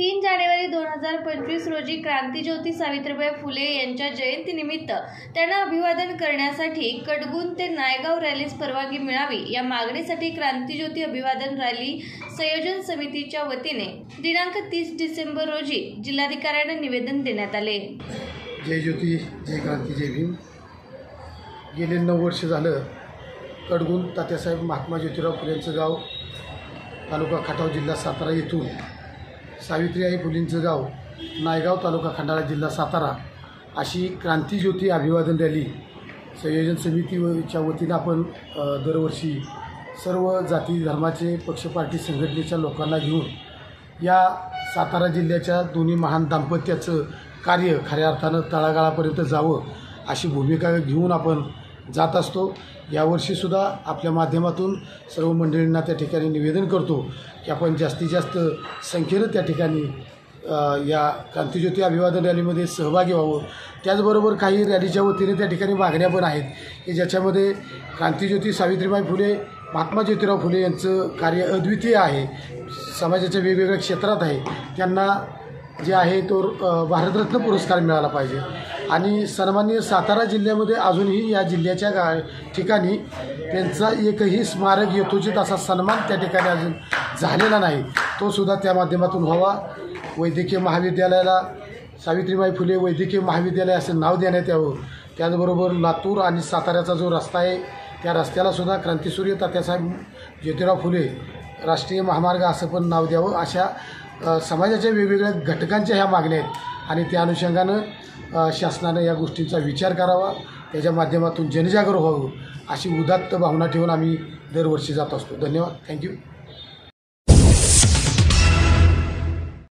3 जानेवारी 2025 रोजी क्रांतिज्योती सावित्रीबाई फुले यांच्या जयंतीनिमित्त त्यांना अभिवादन करण्यासाठी कडगुन ते नायगाव रॅलीस परवानगी मिळावी या मागणीसाठी क्रांतिज्योती अभिवादन रॅली संयोजन समितीच्या वतीने दिनांक 30 डिसेंबर रोजी जिल्हाधिकाऱ्यांना निवेदन देण्यात आले। जय ज्योती, जय क्रांती, जय भीम। गेले 9 वर्ष झालं कडगुन तात्यासाहेब महात्मा ज्योतिराव फुलेंचं गाव, तालुका खटाव, जिल्हा सातारा येथून सावित्रीबाई फुलेंचं गाव, नायगाव, तालुका खंडाळा, जिल्हा सातारा अशी क्रांतिज्योती अभिवादन रॅली संयोजन समितीच्या वतीनं आपण दरवर्षी सर्व जाती धर्माचे पक्ष पार्टी संघटनेच्या लोकांना घेऊन या सातारा जिल्ह्याच्या दोन्ही महान दाम्पत्याचं कार्य खऱ्या अर्थानं तळागाळापर्यंत जावं अशी भूमिका घेऊन आपण जात असतो। यावर्षीसुद्धा आपल्या माध्यमातून सर्व मंडळींना त्या ठिकाणी निवेदन करतो की आपण जास्तीत जास्त संख्येनं त्या ठिकाणी या क्रांतिज्योती अभिवादन रॅलीमध्ये सहभागी व्हावं। त्याचबरोबर काही रॅलीच्या वतीने त्या ठिकाणी मागण्या पण आहेत की ज्याच्यामध्ये क्रांतिज्योती सावित्रीबाई फुले महात्मा ज्योतिराव फुले यांचं कार्य अद्वितीय आहे, समाजाच्या वेगवेगळ्या क्षेत्रात आहे, त्यांना जे आहे तो भारतरत्न पुरस्कार मिळाला पाहिजे आणि सन्माननीय सातारा जिल्ह्यामध्ये अजूनही या जिल्ह्याच्या ठिकाणी त्यांचा एकही स्मारक यथोचित असा सन्मान त्या ठिकाणी अजून झालेला नाही, तो सुद्धा त्या माध्यमातून व्हावा। वैद्यकीय महाविद्यालयाला सावित्रीबाई फुले वैद्यकीय महाविद्यालय असं नाव देण्यात यावं। त्याचबरोबर लातूर आणि साताऱ्याचा जो रस्ता आहे त्या रस्त्यालासुद्धा क्रांतिसूर्य तात्यासाहेब ज्योतिराव फुले राष्ट्रीय महामार्ग असं पण नाव द्यावं। अशा समाजाच्या वेगवेगळ्या घटकांच्या ह्या मागण्या आहेत आणि त्या अनुषंगानं शासनानं या गोष्टींचा विचार करावा, त्याच्या माध्यमातून जनजागृत व्हावं अशी उदात्त भावना ठेवून आम्ही दरवर्षी जात असतो। धन्यवाद, थँक्यू।